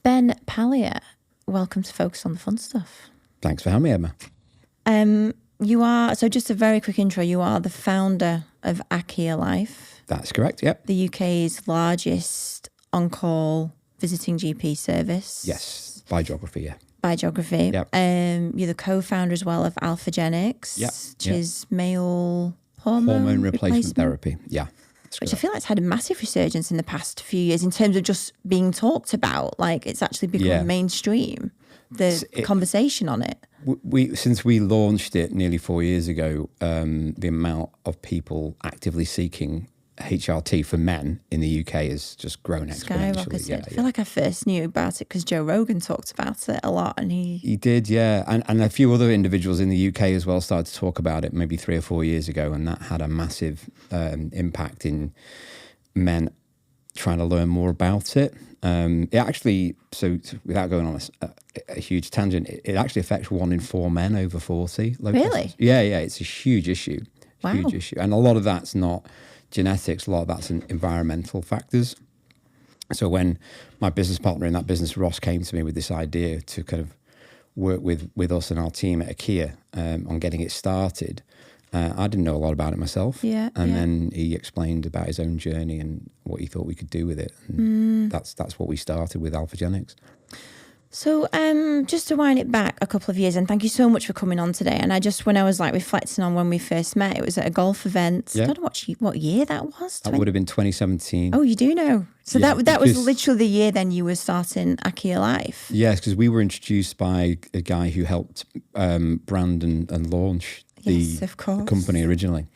Ben Paglia, welcome to Focus on the Fun Stuff. Thanks for having me, Emma. You are, so just a very quick intro, you are the founder of Akea Life. That's correct, yep. The UK's largest on-call visiting GP service. Yes, by geography, yeah. By geography. Yep. You're the co-founder as well of Alphagenix, Yep. which is male hormone replacement therapy, yeah. Which I feel like it's had a massive resurgence in the past few years in terms of just being talked about. Like it's actually become mainstream, the conversation on it. Since we launched it nearly 4 years ago, the amount of people actively seeking HRT for men in the UK has just grown exponentially. Skyrocketed. I feel like I first knew about it because Joe Rogan talked about it a lot, and he did, yeah, and a few other individuals in the UK as well started to talk about it maybe 3 or 4 years ago, and that had a massive impact in men trying to learn more about it. It actually, so without going on a huge tangent, it actually affects 1 in 4 men over 40. Really? Yeah, it's a huge issue. Wow. Huge issue, and a lot of that's not genetics, a lot of that's environmental factors. So when my business partner in that business, Ross, came to me with this idea to kind of work with us and our team at Akea on getting it started, I didn't know a lot about it myself. Yeah. Then he explained about his own journey and what he thought we could do with it. And that's what we started with Alphagenix. So just to wind it back a couple of years, and thank you so much for coming on today. And when I was like reflecting on when we first met, it was at a golf event. Yeah. I don't know what year that was. That would have been 2017. Oh, you do know. So Yeah, that was literally the year then you were starting Akea Life. Yes, because we were introduced by a guy who helped brand and launch the company originally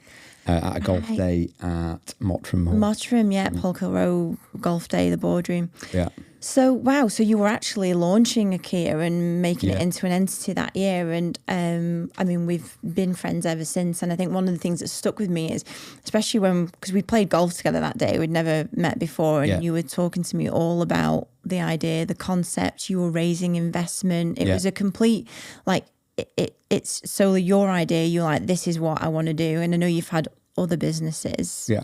at a golf day at Mottram Hall. Mottram, yeah, Paul Kilroe Golf Day, the boardroom. Yeah. So, wow, so you were actually launching Akea and making it into an entity that year. And I mean, we've been friends ever since. And I think one of the things that stuck with me is, especially because we played golf together that day, we'd never met before. And you were talking to me all about the idea, the concept, you were raising investment. It was a complete, like, it's solely your idea. You're like, this is what I want to do. And I know you've had other businesses. Yeah.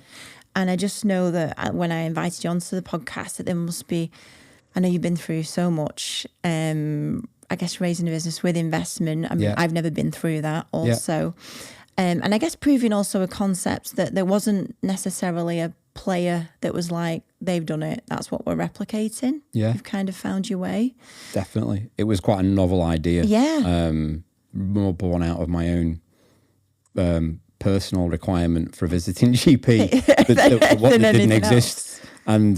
And I just know that when I invited you onto the podcast, that there must be, I know you've been through so much, I guess raising a business with investment. I mean, I've never been through that also. And I guess proving also a concept that there wasn't necessarily a player that was like, they've done it, that's what we're replicating. Yeah. You've kind of found your way. Definitely. It was quite a novel idea. Yeah. More born out of my own personal requirement for visiting GP, that didn't exist. Else. And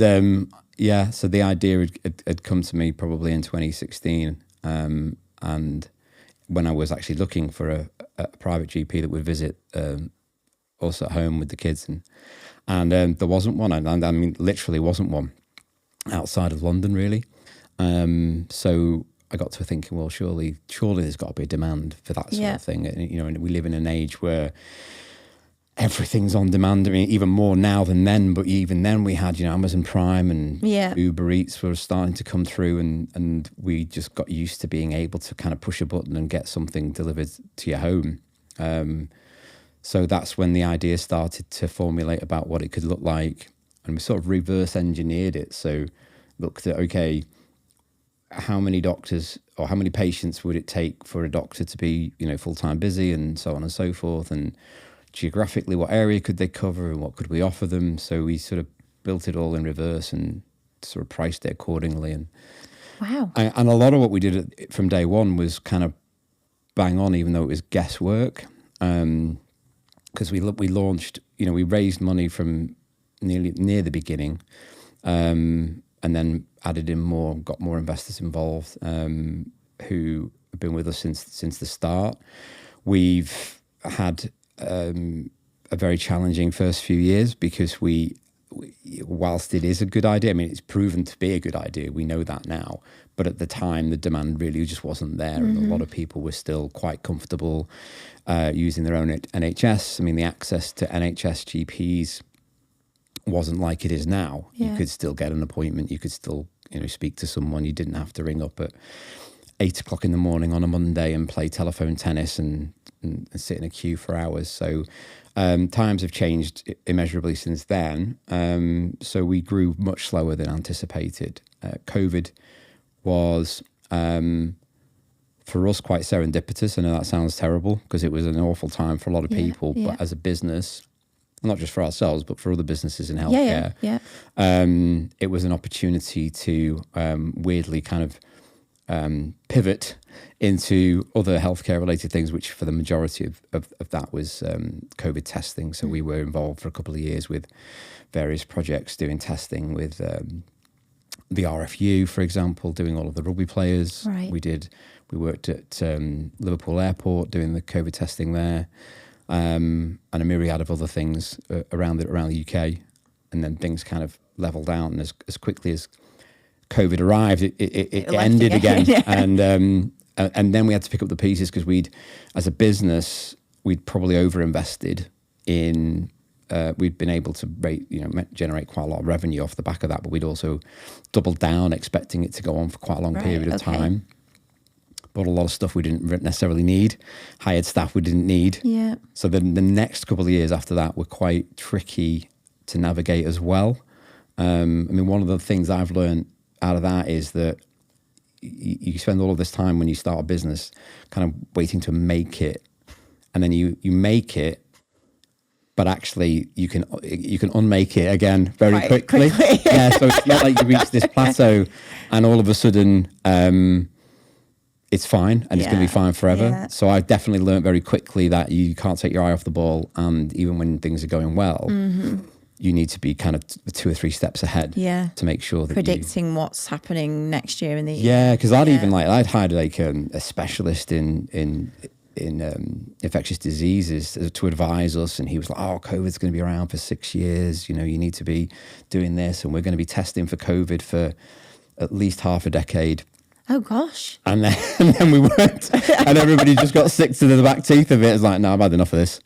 so the idea had come to me probably in 2016. And when I was actually looking for a private GP that would visit us at home with the kids, and there wasn't one, and I mean literally wasn't one outside of London really. So I got to thinking, well, surely there's got to be a demand for that sort of thing. And we live in an age where everything's on demand. I mean, even more now than then, but even then we had, Amazon Prime and Uber Eats were starting to come through, and we just got used to being able to kind of push a button and get something delivered to your home. So that's when the idea started to formulate about what it could look like. And we sort of reverse engineered it. So looked at, okay, how many doctors or how many patients would it take for a doctor to be, full-time busy, and so on and so forth. And geographically, what area could they cover and what could we offer them? So we sort of built it all in reverse and sort of priced it accordingly. And wow. And a lot of what we did from day one was kind of bang on, even though it was guesswork. Because we launched, we raised money from near the beginning, and then added in got more investors involved, who have been with us since the start. We've had a very challenging first few years because we, whilst it is a good idea, I mean, it's proven to be a good idea. We know that now. But at the time, the demand really just wasn't there. And a lot of people were still quite comfortable using their own NHS. I mean, the access to NHS GPs wasn't like it is now. You could still get an appointment. You could still, speak to someone. You didn't have to ring up at 8 o'clock in the morning on a Monday and play telephone tennis and sit in a queue for hours. So times have changed immeasurably since then. So we grew much slower than anticipated. COVID was for us quite serendipitous. I know that sounds terrible because it was an awful time for a lot of people, but as a business, not just for ourselves, but for other businesses in healthcare, it was an opportunity to weirdly kind of pivot into other healthcare related things, which for the majority of that was COVID testing. So we were involved for a couple of years with various projects doing testing with the RFU, for example, doing all of the rugby players. Right. We worked at Liverpool Airport doing the COVID testing there, and a myriad of other things around the UK. And then things kind of leveled out, and as quickly as COVID arrived, it ended again. And then we had to pick up the pieces because as a business, we'd probably overinvested in. We'd been able to generate quite a lot of revenue off the back of that, but we'd also doubled down, expecting it to go on for quite a long period of time. Bought a lot of stuff we didn't necessarily need, hired staff we didn't need. Yeah. So then the next couple of years after that were quite tricky to navigate as well. I mean, one of the things I've learned out of that is that you spend all of this time when you start a business kind of waiting to make it, and then you make it, but actually you can unmake it again very quickly. Yeah, so it's not like you reach this plateau and all of a sudden it's fine and it's going to be fine forever. Yeah. So I definitely learned very quickly that you can't take your eye off the ball, and even when things are going well, you need to be kind of 2 or 3 steps ahead to make sure that predicting what's happening next year in the because I'd hired like a specialist in infectious diseases to advise us, and he was like, "Oh, COVID's going to be around for 6 years. You know, you need to be doing this, and we're going to be testing for COVID for at least half a decade." Oh gosh! And then we weren't, and everybody just got sick to the back teeth of it. It's like, no, I've had enough of this.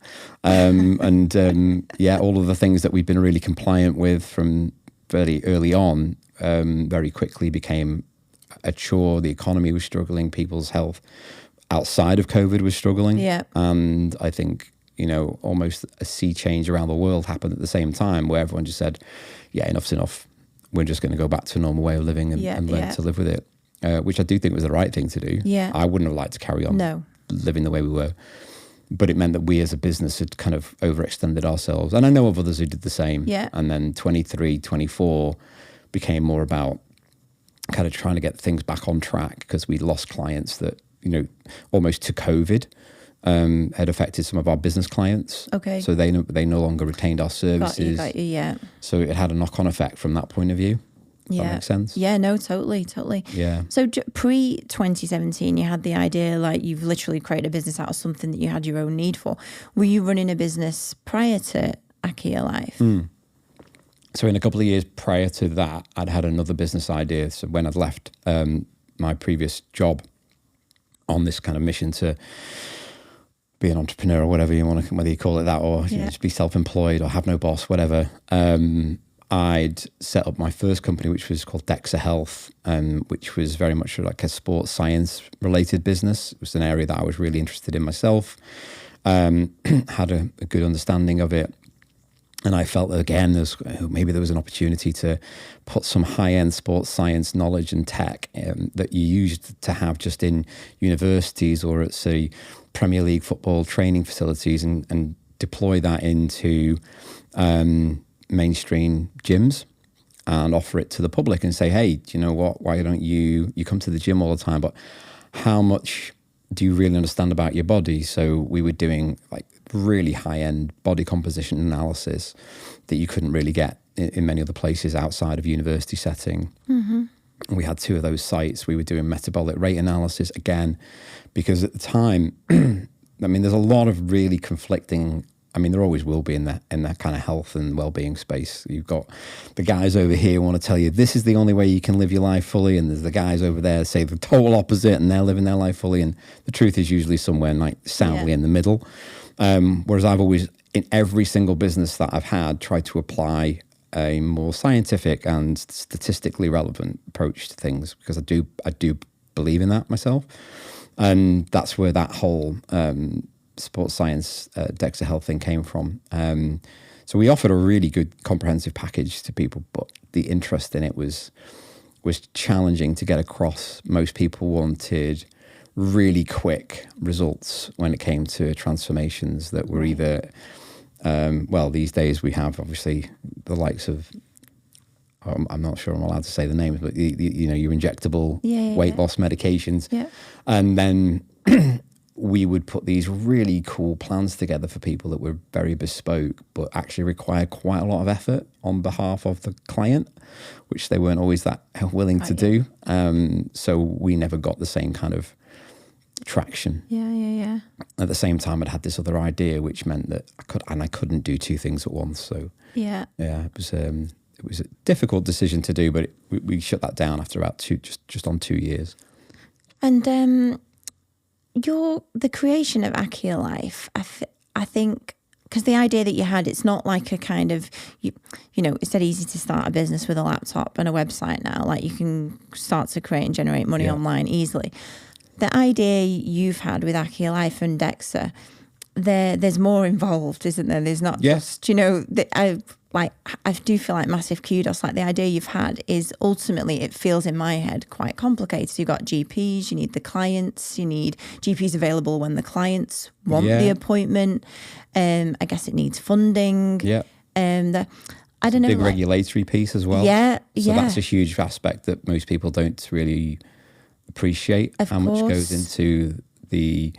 All of the things that we've been really compliant with from very early on, very quickly became a chore. The economy was struggling. People's health outside of COVID was struggling. Yeah. And I think, almost a sea change around the world happened at the same time, where everyone just said, yeah, enough's enough. We're just going to go back to a normal way of living and learn to live with it. Which I do think was the right thing to do. Yeah. I wouldn't have liked to carry on living the way we were. But it meant that we as a business had kind of overextended ourselves. And I know of others who did the same. Yeah. And then 23, 24 became more about kind of trying to get things back on track, because we'd lost clients that, almost to COVID, had affected some of our business clients. Okay. So they no longer retained our services. Got you, yeah. So it had a knock-on effect from that point of view. That makes sense? Yeah, no, totally. Yeah. So pre-2017, you had the idea, like you've literally created a business out of something that you had your own need for. Were you running a business prior to Akea Life? So in a couple of years prior to that, I'd had another business idea. So when I'd left my previous job on this kind of mission to be an entrepreneur or whatever whether you call it that, or just be self-employed or have no boss, whatever. I'd set up my first company, which was called DEXA Health, which was very much like a sports science related business. It was an area that I was really interested in myself, had a good understanding of it. And I felt that, again, maybe there was an opportunity to put some high-end sports science knowledge and tech that you used to have just in universities or at, say, Premier League football training facilities and deploy that into mainstream gyms and offer it to the public and say, hey, do you know what? Why don't you come to the gym all the time, but how much do you really understand about your body? So we were doing like really high-end body composition analysis that you couldn't really get in many other places outside of university setting. Mm-hmm. We had 2 of those sites. We were doing metabolic rate analysis again, because at the time, I mean, there's a lot of really conflicting. I mean, there always will be in that kind of health and well-being space. You've got the guys over here who want to tell you this is the only way you can live your life fully, and there's the guys over there that say the total opposite, and they're living their life fully. And the truth is usually somewhere like soundly in the middle. Whereas I've always, in every single business that I've had, tried to apply a more scientific and statistically relevant approach to things, because I do believe in that myself, and that's where that whole sports science DEXA Health thing came from. So we offered a really good comprehensive package to people, but the interest in it was was challenging to get across. Most people wanted really quick results when it came to transformations that were either, these days we have obviously the likes of, I'm not sure I'm allowed to say the names, but your injectable weight loss medications. Yeah. And then we would put these really cool plans together for people that were very bespoke, but actually required quite a lot of effort on behalf of the client, which they weren't always that willing to do. So we never got the same kind of traction. Yeah. At the same time, I'd had this other idea, which meant that I couldn't do two things at once. So it was a difficult decision to do, but we shut that down after about just on 2 years. And the creation of Akea Life, I think, because the idea that you had, it's not like a kind of, it's dead easy to start a business with a laptop and a website now. Like, you can start to create and generate money online easily. The idea you've had with Akea Life and DEXA, there's more involved, isn't there? There's not just, I do feel like massive kudos. Like, the idea you've had is ultimately, it feels in my head quite complicated. You've got GPs, you need the clients, you need GPs available when the clients want the appointment. I guess it needs funding. Yeah. I don't know. Big regulatory piece as well. Yeah. So that's a huge aspect that most people don't really appreciate, of how course. Much goes into the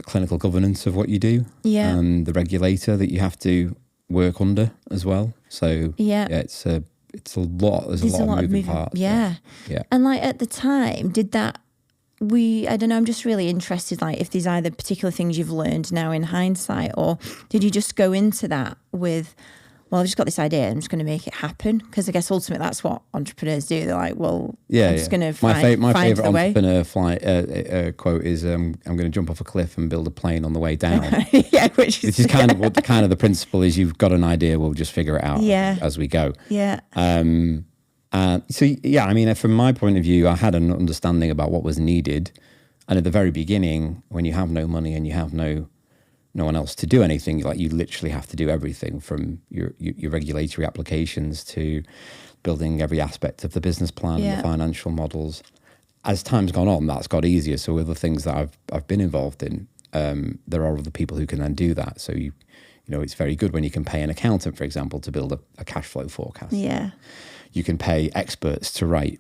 clinical governance of what you do and the regulator that you have to work under as well. So it's a lot. There's a lot of moving parts. Yeah. And like, at the time, I don't know, I'm just really interested, like, if there's either particular things you've learned now in hindsight, or did you just go into that with, well, I've just got this idea, I'm just going to make it happen? Because I guess ultimately that's what entrepreneurs do. They're like, well, I'm just going to find my favorite the way. entrepreneur quote is, I'm going to jump off a cliff and build a plane on the way down. Which is kind of what the principle is. You've got an idea, we'll just figure it out as we go. Yeah. From my point of view, I had an understanding about what was needed. And at the very beginning, when you have no money and you have no one else to do anything, like, you literally have to do everything from your regulatory applications to building every aspect of the business plan and the financial models. As time's gone on, that's got easier. So with the things that I've been involved in, there are other people who can then do that. So it's very good when you can pay an accountant, for example, to build a cash flow forecast. Yeah. You can pay experts to write,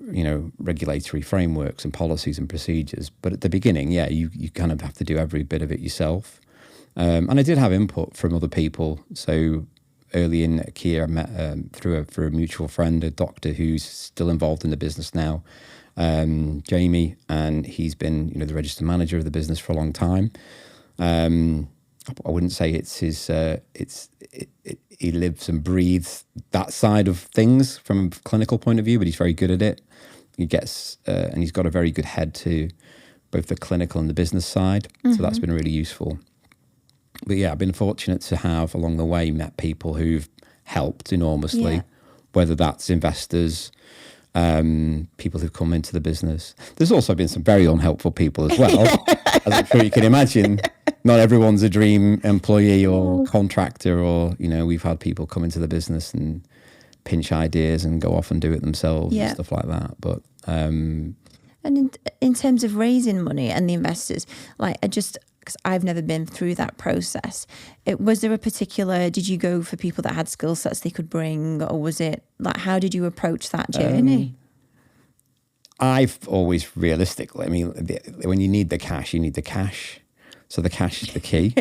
regulatory frameworks and policies and procedures. But at the beginning, you kind of have to do every bit of it yourself. And I did have input from other people. So early in Akea, I met through a mutual friend, a doctor who's still involved in the business now, Jamie, and he's been, the registered manager of the business for a long time. I wouldn't say it's his. He lives and breathes that side of things from a clinical point of view, but he's very good at it. He gets and he's got a very good head to both the clinical and the business side. Mm-hmm. So that's been really useful. But I've been fortunate to have along the way met people who've helped enormously, whether that's investors, people who've come into the business. There's also been some very unhelpful people as well, as I'm sure you can imagine. Not everyone's a dream employee or contractor, or, we've had people come into the business and pinch ideas and go off and do it themselves and stuff like that. But and in terms of raising money and the investors, because I've never been through that process, was there a particular, did you go for people that had skill sets they could bring, or was it how did you approach that journey? I've always realistically, when you need the cash, you need the cash. So the cash is the key.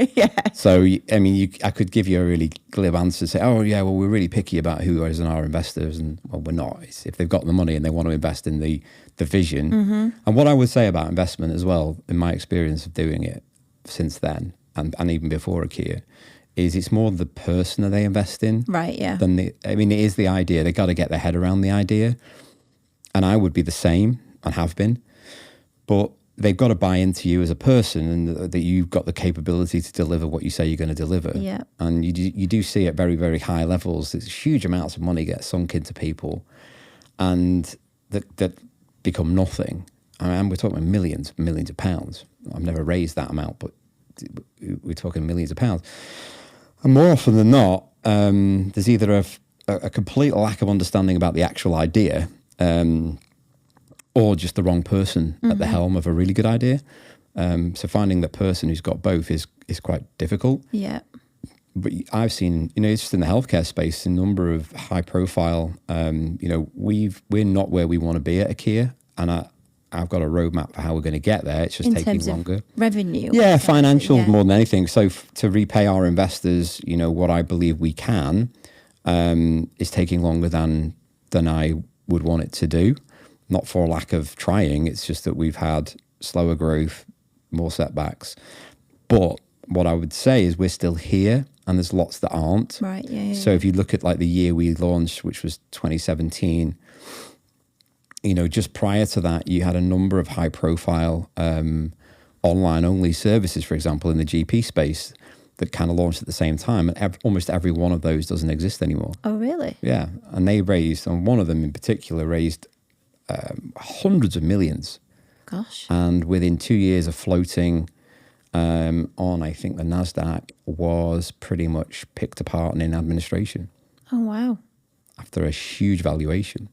So, I could give you a really glib answer, say, we're really picky about who is our investors. And, well, we're not. It's if they've got the money and they want to invest in the vision. Mm-hmm. And what I would say about investment as well, in my experience of doing it since then, and even before Akea, is it's more the person that they invest in. Right, yeah. Than it is the idea. They got to get their head around the idea. And I would be the same, and have been. But they've got to buy into you as a person, and that you've got the capability to deliver what you say you're going to deliver. Yeah. And you do see at very, very high levels, there's huge amounts of money get sunk into people, and that become nothing. We're talking millions of pounds. I've never raised that amount, but we're talking millions of pounds. And more often than not, there's either a complete lack of understanding about the actual idea, or just the wrong person at the helm of a really good idea. So finding the person who's got both is quite difficult. Yeah. But I've seen, it's just in the healthcare space, a number of high profile, we're not where we want to be at Akea. And I've got a roadmap for how we're going to get there. It's just taking longer. Of revenue. Yeah, financial more than anything. So to repay our investors, what I believe we can, is taking longer than I would want it to do. Not for lack of trying. It's just that we've had slower growth, more setbacks. But what I would say is we're still here, and there's lots that aren't. Right, yeah. So if you look at like the year we launched, which was 2017, just prior to that, you had a number of high profile online only services, for example, in the GP space that kind of launched at the same time. And almost every one of those doesn't exist anymore. Oh, really? Yeah. And they raised, and one of them in particular raised hundreds of millions. Gosh. And within 2 years of floating on, I think the NASDAQ, was pretty much picked apart and in administration. Oh, wow. After a huge valuation.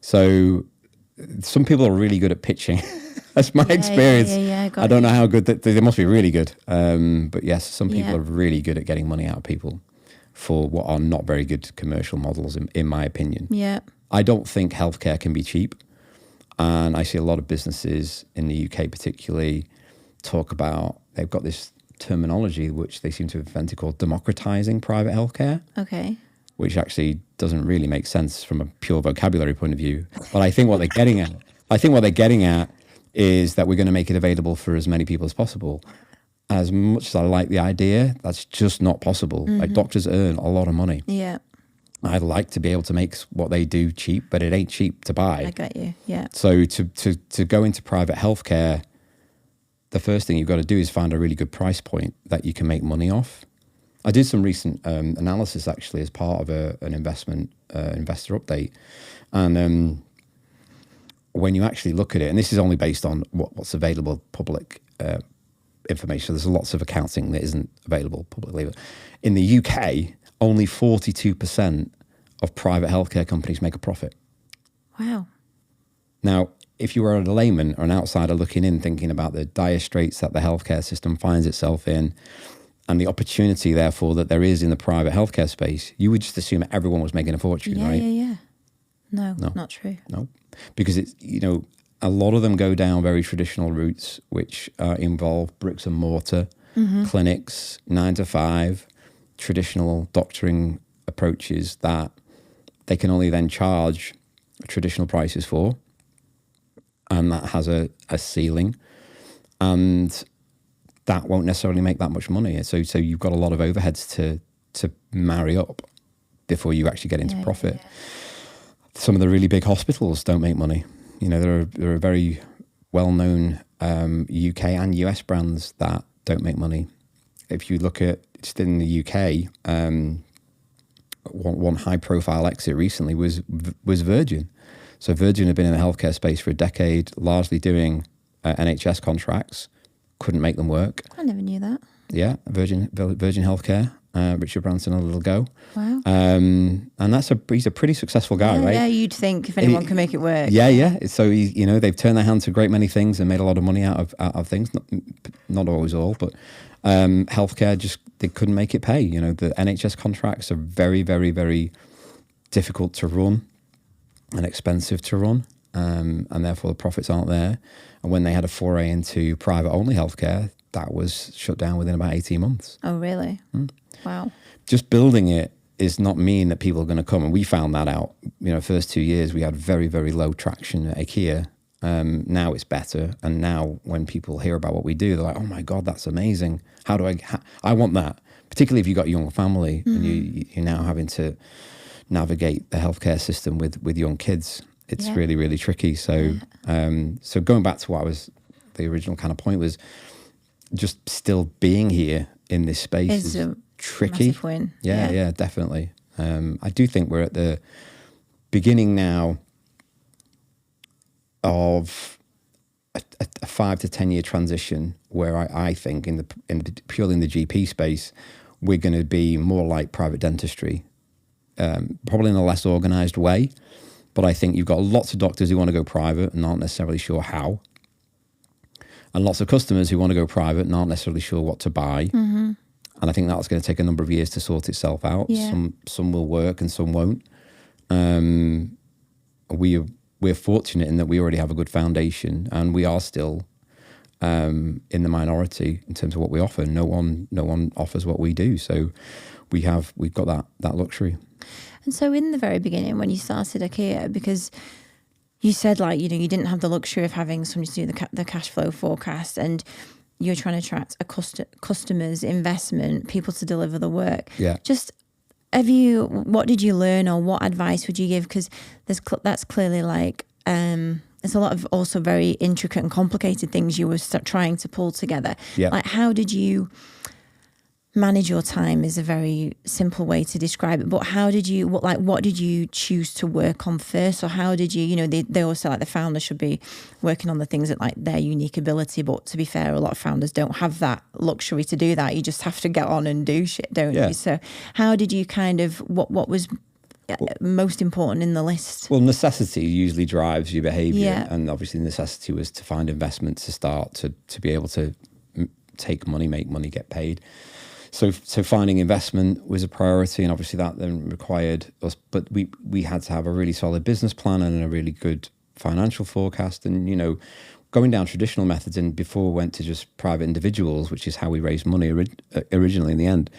So some people are really good at pitching. That's my experience. I don't know how good they must be really good. But yes, some people are really good at getting money out of people for what are not very good commercial models, in my opinion. Yeah. I don't think healthcare can be cheap. And I see a lot of businesses in the UK particularly talk about, they've got this terminology which they seem to have invented called democratizing private healthcare. Okay. Which actually doesn't really make sense from a pure vocabulary point of view. But I think what they're getting at, is that we're going to make it available for as many people as possible. As much as I like the idea, that's just not possible. Like, doctors earn a lot of money. Yeah. I'd like to be able to make what they do cheap, but it ain't cheap to buy. I get you. Yeah. So to go into private healthcare, the first thing you've got to do is find a really good price point that you can make money off. I did some recent analysis actually as part of an investor update, and when you actually look at it, and this is only based on what's available public information. There's lots of accounting that isn't available publicly, but in the UK, only 42% of private healthcare companies make a profit. Wow. Now, if you were a layman or an outsider looking in, thinking about the dire straits that the healthcare system finds itself in, and the opportunity, therefore, that there is in the private healthcare space, you would just assume everyone was making a fortune, right? Yeah. No, not true. No, because it's, a lot of them go down very traditional routes, which involve bricks and mortar, clinics, 9 to 5, traditional doctoring approaches that they can only then charge traditional prices for. And that has a ceiling. And that won't necessarily make that much money. So you've got a lot of overheads to marry up before you actually get into profit. Yeah. Some of the really big hospitals don't make money. There are very well-known UK and US brands that don't make money. If you look at just in the UK, one high-profile exit recently was Virgin. So Virgin had been in the healthcare space for a decade, largely doing NHS contracts. Couldn't make them work. I never knew that. Yeah, Virgin Healthcare. Richard Branson a little go. Wow. And he's a pretty successful guy, right? Yeah, you'd think if anyone can make it work. Yeah. So they've turned their hand to a great many things and made a lot of money out of things. Not always all, but healthcare they couldn't make it pay. The NHS contracts are very, very, very difficult to run and expensive to run, and therefore the profits aren't there. And when they had a foray into private only healthcare, that was shut down within about 18 months. Oh, really? Wow. Just building it is not mean that people are going to come. And we found that out. First 2 years, we had very, very low traction at Akea. Now it's better. And now when people hear about what we do, they're like, oh my God, that's amazing. How do I want that? Particularly if you've got a young family and you're now having to navigate the healthcare system with young kids. It's really, really tricky. So, so going back to the original kind of point was just still being here in this space is tricky. Massive win. Yeah, definitely. I do think we're at the beginning now of a 5 to 10 year transition where I think purely in the GP space, we're going to be more like private dentistry, probably in a less organized way. But I think you've got lots of doctors who want to go private and aren't necessarily sure how. And lots of customers who want to go private and aren't necessarily sure what to buy. Mm-hmm. And I think that's going to take a number of years to sort itself out. Yeah. Some will work and some won't. We're fortunate in that we already have a good foundation, and we are still in the minority in terms of what we offer. No one offers what we do, so we've got that luxury. And so, in the very beginning, when you started Akea, because you said you didn't have the luxury of having somebody to do the cash flow forecast, and you're trying to attract customers, investment, people to deliver the work. Yeah. Just what did you learn, or what advice would you give? Because that's clearly there's a lot of also very intricate and complicated things you were trying to pull together. Yeah. How did you manage your time is a very simple way to describe it, but how did you, what did you choose to work on first? Or how did you, they always say the founder should be working on the things that their unique ability, but to be fair, a lot of founders don't have that luxury to do that. You just have to get on and do shit, don't you? So how did you what was most important in the list? Well, necessity usually drives your behavior, and obviously necessity was to find investment to start, to be able to take money, make money, get paid. So finding investment was a priority, and obviously that then required us. But we had to have a really solid business plan and a really good financial forecast, and going down traditional methods. And before we went to just private individuals, which is how we raised money originally. In the end,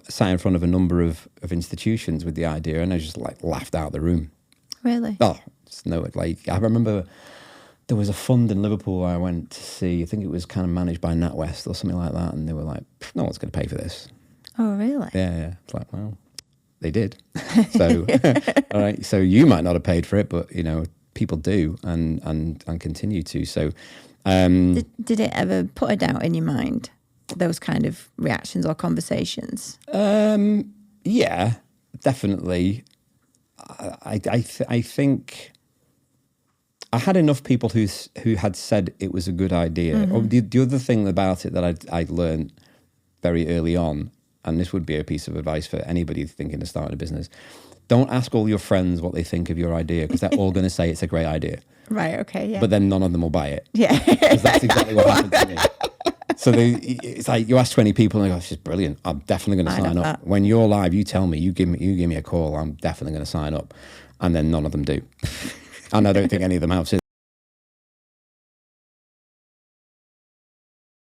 sat in front of a number of institutions with the idea, and I just laughed out the room. Really? Oh, I remember. There was a fund in Liverpool I went to see. I think it was kind of managed by NatWest or something like that. And they were like, no one's going to pay for this. Oh, really? Yeah. It's like, well, they did. So, all right. So you might not have paid for it, but, people do and continue to. So, did it ever put a doubt in your mind, those kind of reactions or conversations? Yeah, definitely. I think I had enough people who had said it was a good idea. Mm-hmm. The other thing about it that I learned very early on, and this would be a piece of advice for anybody thinking of starting a business, don't ask all your friends what they think of your idea, because they're all going to say it's a great idea. Right, okay, yeah. But then none of them will buy it. Yeah. Because that's exactly what happened to me. So it's like you ask 20 people and they go, this is brilliant. I'm definitely going to sign up. That. When you're live, you tell me, you give me a call. I'm definitely going to sign up. And then none of them do. And I don't think any of them have since.